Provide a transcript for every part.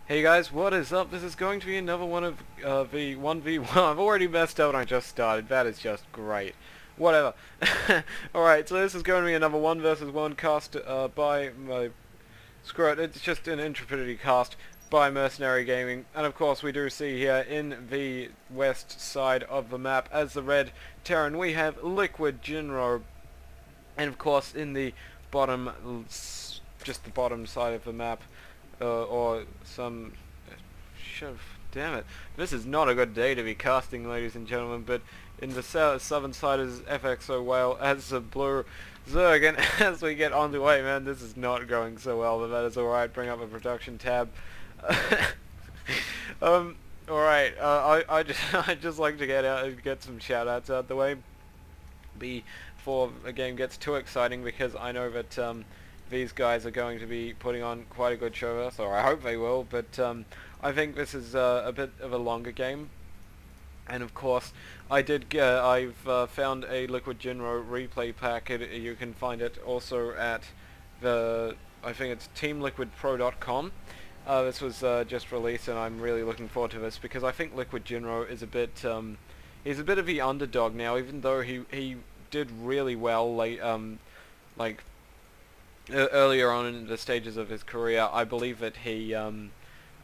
Hey guys, what is up? This is going to be another one of the 1v1. I've already messed up and I just started. That is just great. Whatever. Alright, so this is going to be another 1 versus 1 cast by my... Screw it, it's just an intrepidity cast by Mercenary Gaming. And of course we do see here in the west side of the map as the red Terran we have WhaleVsJinro. And of course in the bottom, just the bottom side of the map, or some... Damn it. This is not a good day to be casting, ladies and gentlemen, but in the southern side is FXO Whale as the blue Zerg, and as we get on the way, man, this is not going so well, but that is alright. Bring up a production tab. Alright, I just like to get some shout-outs out the way before the game gets too exciting, because I know that these guys are going to be putting on quite a good show for us, or I hope they will, but I think this is a bit of a longer game. And of course, I've found a WhaleVsJinro replay pack. You can find it also at I think it's teamliquidpro.com. This was just released, and I'm really looking forward to this because I think WhaleVsJinro is he's a bit of the underdog now, even though he did really well late, like earlier on in the stages of his career. I believe that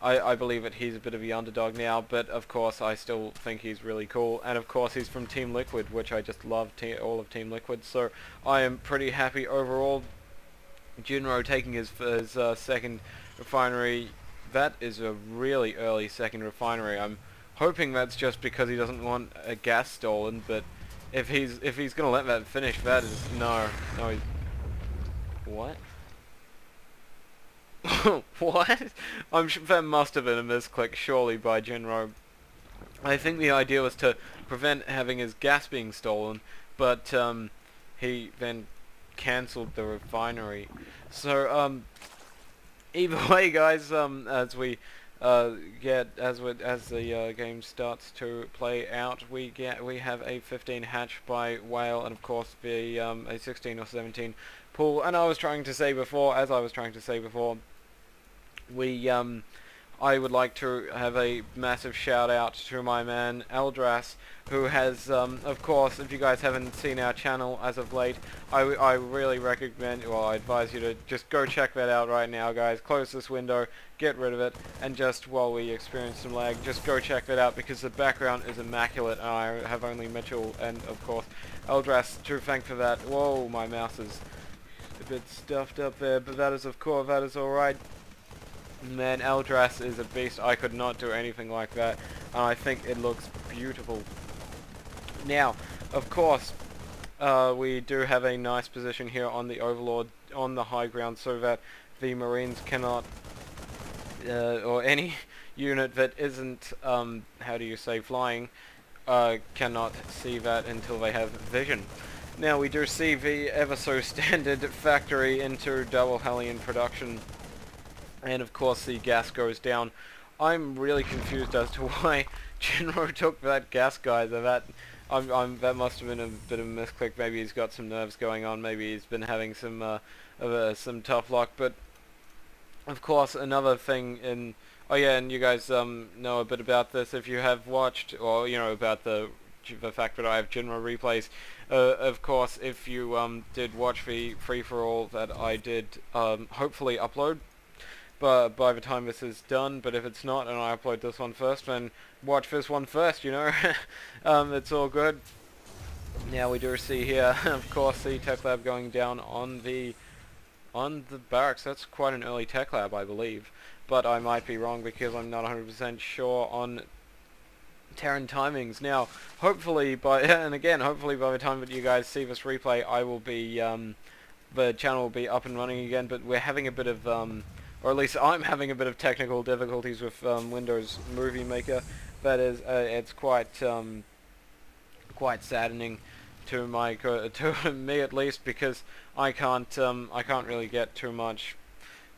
I believe that he's a bit of the underdog now, but of course I still think he's really cool, and of course he's from Team Liquid, which I just love all of Team Liquid, so I am pretty happy overall. Jinro taking his second refinery. That is a really early second refinery. I'm hoping that's just because he doesn't want a gas stolen, but if he's gonna let that finish, that is no. What? What? That must have been a misclick, surely, by Jinro. I think the idea was to prevent having his gas being stolen, but he then cancelled the refinery. So either way, guys, as the game starts to play out, we have a 15 hatch by Whale, and of course a 16 or 17 pool. And as I was trying to say before, I would like to have a massive shout out to my man Eldras, who has, of course, if you guys haven't seen our channel as of late, I really recommend, well, I advise you to just go check that out right now, guys. Close this window, get rid of it, and just while we experience some lag, just go check that out, because the background is immaculate, and I have only Mitchell and, of course, Eldras to thank for that. Whoa, my mouse is a bit stuffed up there, but that is alright. Man, Eldras is a beast. I could not do anything like that, and I think it looks beautiful. Now, of course, we do have a nice position here on the Overlord, on the high ground, so that the Marines cannot, or any unit that isn't, how do you say, flying, cannot see that until they have vision. Now, we do see the ever so standard factory into double Hellion production, and of course the gas goes down. I'm really confused as to why Jinro took that gas guy. That must have been a bit of a misclick. Maybe he's got some nerves going on. Maybe he's been having some tough luck. But of course, another thing oh yeah, and you guys know a bit about this if you have watched, or you know about the fact that I have Jinro replays. Of course, if you did watch the free-for-all that I did hopefully upload by the time this is done, but if it's not and I upload this one first, then watch this one first, you know. It's all good. Now we do see here, of course, the tech lab going down on the barracks. That's quite an early tech lab, I believe, but I might be wrong because I'm not 100% sure on Terran timings. Now, hopefully hopefully by the time that you guys see this replay, I will be the channel will be up and running again. But we're having a bit of or at least I'm having a bit of technical difficulties with Windows Movie Maker. That is, it's quite saddening to me at least, because I can't really get too much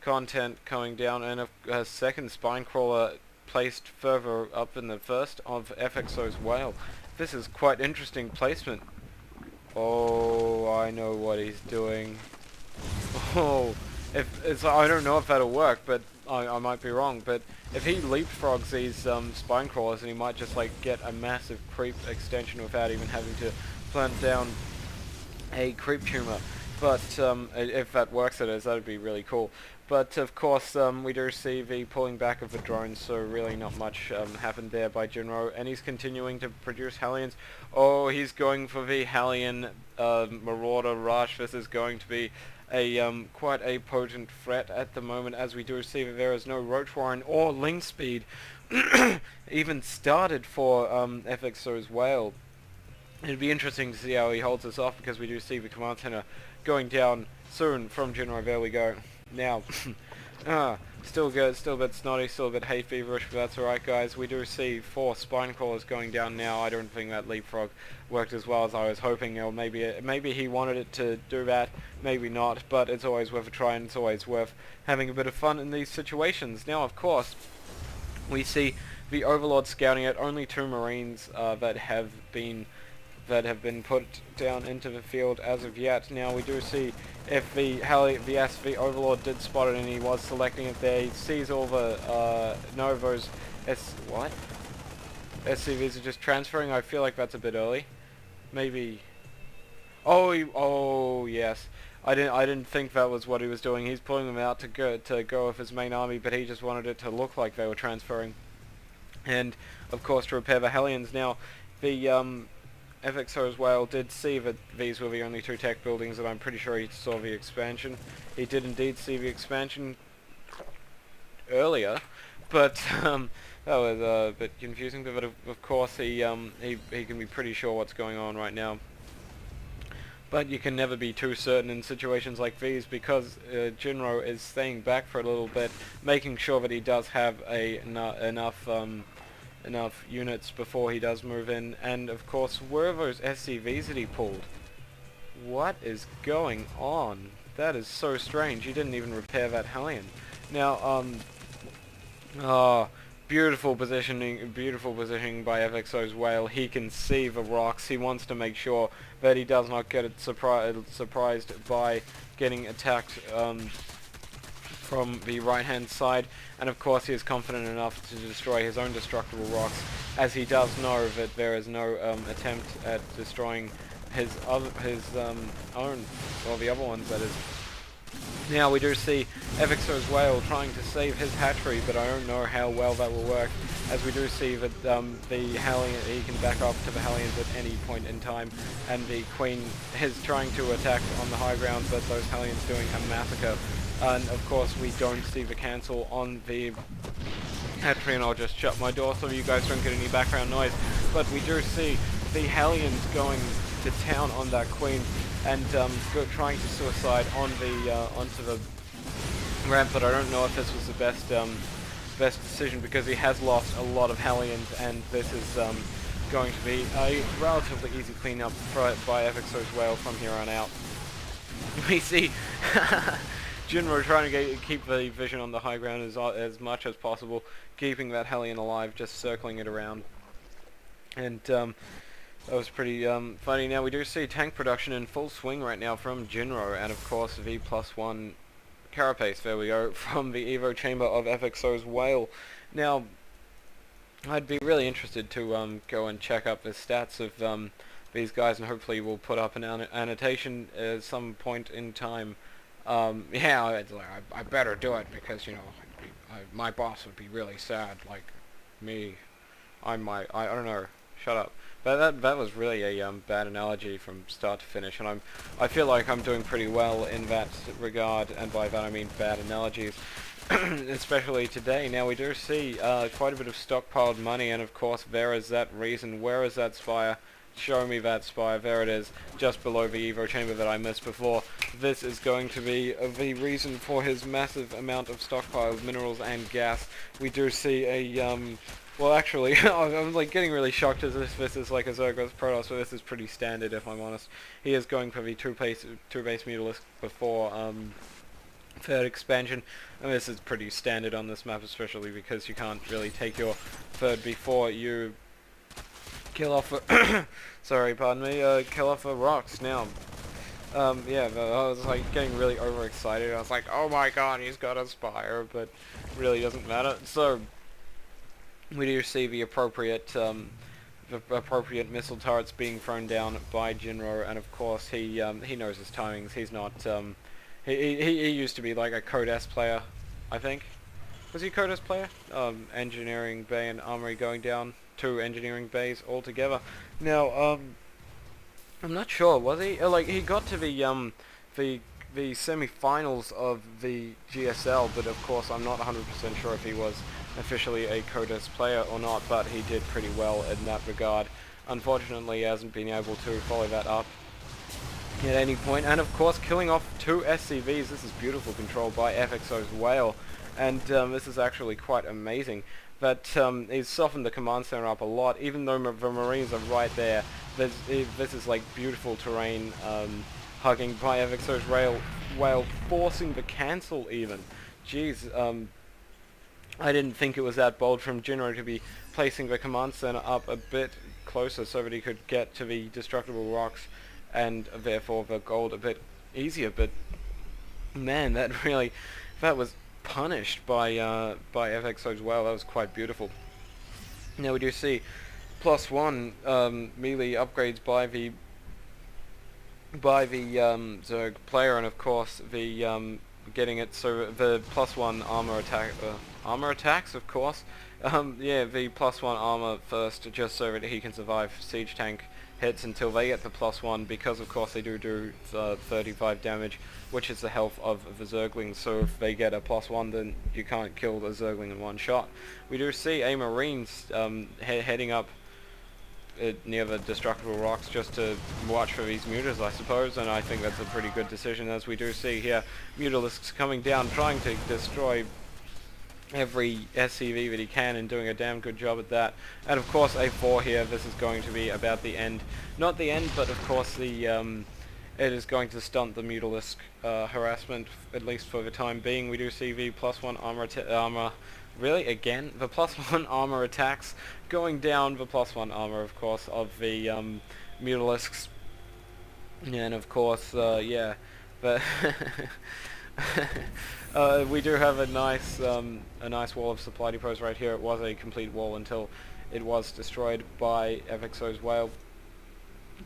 content coming down, and a second spine crawler placed further up in the first of FXO's Whale. This is quite interesting placement. Oh, I know what he's doing. Oh. I don't know if that'll work, but I might be wrong, but if he leapfrogs these spine crawlers, then he might just like get a massive creep extension without even having to plant down a creep tumor. But if that works, that would be really cool. But of course, we do see the pulling back of the drones, so really not much happened there by Jinro, and he's continuing to produce Hellions. Oh, he's going for the Hellion Marauder Rush. This is going to be a quite a potent threat at the moment, as we do see that there is no Roach Warren or Ling Speed even started for FXO's Whale. It'd be interesting to see how he holds this off, because we do see the command center going down soon from Jinro. There we go. Now, still good, still a bit snotty, still a bit hay feverish, but that's alright, guys. We do see 4 spine crawlers going down now. I don't think that leapfrog worked as well as I was hoping, or maybe he wanted it to do that, maybe not, but it's always worth a try, and it's always worth having a bit of fun in these situations. Now, of course, we see the Overlord scouting at only 2 Marines that have been put down into the field as of yet. Now we do see if the Overlord did spot it and he was selecting it there. He sees all the Novos SCVs are just transferring. I feel like that's a bit early. Maybe. Oh yes. I didn't think that was what he was doing. He's pulling them out to go with his main army, but he just wanted it to look like they were transferring. And of course, to repair the Hellions. Now the FXO's Whale did see that these were the only 2 tech buildings, and I'm pretty sure he saw the expansion. He did indeed see the expansion earlier, but that was a bit confusing. But of course, he can be pretty sure what's going on right now. But you can never be too certain in situations like these, because Jinro is staying back for a little bit, making sure that he does have enough units before he does move in. And of course, where are those SCVs that he pulled? What is going on? That is so strange. He didn't even repair that Hellion. Now, beautiful positioning by FXO's Whale. He can see the rocks. He wants to make sure that he does not get surprised by getting attacked from the right-hand side, and of course he is confident enough to destroy his own destructible rocks, as he does know that there is no attempt at destroying his own, well, the other ones, that is. Now we do see FXO's Whale trying to save his hatchery, but I don't know how well that will work, as we do see that the Hellion, he can back up to the Hellions at any point in time, and the Queen is trying to attack on the high ground, but those Hellions doing a massacre. And of course we don't see the cancel on the hatchery, and I'll just shut my door so you guys don't get any background noise. But we do see the Hellions going to town on that Queen, and trying to suicide on the onto the ramp. But I don't know if this was the best decision, because he has lost a lot of Hellions, and this is going to be a relatively easy cleanup by FXO's Whale from here on out. We see Jinro trying to keep the vision on the high ground as much as possible, keeping that Hellion alive, just circling it around. And that was pretty funny. Now we do see tank production in full swing right now from Jinro, and of course V+1 carapace, there we go, from the Evo chamber of FXO's Whale. Now, I'd be really interested to go and check up the stats of these guys, and hopefully we'll put up an annotation at some point in time. Yeah, it's like, I better do it, because, you know, my boss would be really sad, like me. I don't know, shut up. But that was really a bad analogy from start to finish, and I feel like I'm doing pretty well in that regard, and by that I mean bad analogies, especially today. Now we do see quite a bit of stockpiled money, and of course there is that reason. Where is that spire? Show me that spire. There it is, just below the Evo chamber that I missed before. This is going to be the reason for his massive amount of stockpiled minerals and gas. We do see a well, actually, I'm like getting really shocked as if this is like a Zergoth Protoss, but this is pretty standard, if I'm honest. He is going for the two-base Mutalisk before third expansion, and this is pretty standard on this map, especially because you can't really take your third before you kill off sorry, pardon me, kill off the rocks. Now, Yeah, but I was like getting really overexcited. I was like, oh my god, he's got a Spire, but really doesn't matter. So we do see the appropriate missile turrets being thrown down by Jinro, and of course he knows his timings. He's not he used to be like a Code S player, I think. Was he a Code S player? Engineering bay and armory going down, 2 engineering bays altogether. Now I'm not sure. Was he like he got to the semi-finals of the GSL, but of course I'm not 100% sure if he was officially a Codas player or not, but he did pretty well in that regard. Unfortunately, he hasn't been able to follow that up at any point, and of course killing off 2 SCVs. This is beautiful control by FXO's Whale, and this is actually quite amazing. That he's softened the command center up a lot, even though the Marines are right there. This is like beautiful terrain, hugging by FXO's Whale, forcing the cancel even. Jeez, I didn't think it was that bold from Jinro to be placing the command center up a bit closer so that he could get to the destructible rocks and therefore the gold a bit easier, but man, that was punished by FXO as well. That was quite beautiful. Now we do see +1 melee upgrades by the Zerg player, and of course the getting it so the +1 armor attacks, of course. Yeah, the +1 armor first, just so that he can survive siege tank hits until they get the +1, because of course they do 35 damage, which is the health of the Zerglings. So if they get a +1, then you can't kill the Zergling in one shot. We do see a Marines heading up near the destructible rocks just to watch for these mutas, I suppose, and I think that's a pretty good decision, as we do see here Mutalisks coming down, trying to destroy every SCV that he can, and doing a damn good job at that. And of course A4 here, this is going to be about the end. Not the end, but of course the it is going to stunt the Mutalisk harassment, at least for the time being. We do see the +1 armor really, again, the +1 armor attacks going down, the +1 armor, of course, of the Mutalisks. And of course, yeah, but we do have a nice wall of supply depots right here. It was a complete wall until it was destroyed by FXO's Whale,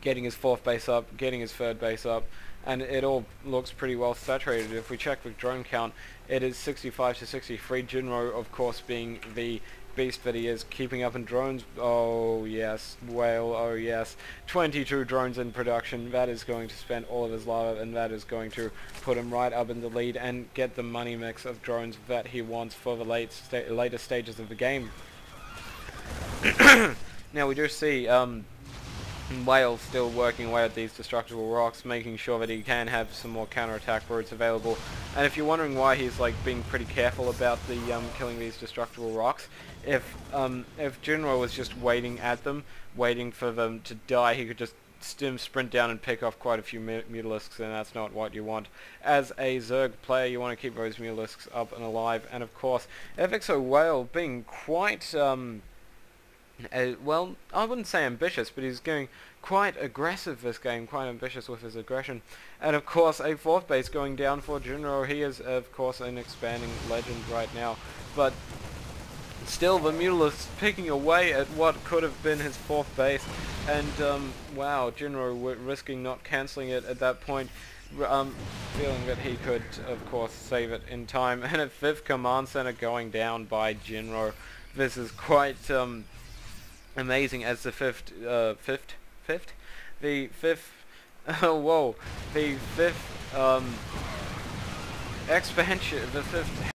getting his 4th base up, getting his 3rd base up, and it all looks pretty well saturated. If we check the drone count, it is 65 to 63. Jinro, of course, being the beast that he is, keeping up in drones. Oh yes, Whale, oh yes. 22 drones in production. That is going to spend all of his lava, and that is going to put him right up in the lead and get the money mix of drones that he wants for the later stages of the game. Now we do see Whale still working away at these destructible rocks, making sure that he can have some more counterattack routes available. And if you're wondering why he's like being pretty careful about the killing these destructible rocks, if Jinro was just waiting at them, waiting for them to die, he could just sprint down and pick off quite a few Mutalisks, and that's not what you want. As a Zerg player, you want to keep those Mutalisks up and alive, and of course, FXO Whale being quite well, I wouldn't say ambitious, but he's going quite aggressive this game, quite ambitious with his aggression. And of course, a 4th base going down for Jinro. He is, of course, an expanding legend right now, but still the Mutalisks picking away at what could have been his 4th base, and wow, Jinro risking not cancelling it at that point, feeling that he could, of course, save it in time. And a 5th command center going down by Jinro. This is quite amazing, as the 5th whoa, the 5th expansion, the 5th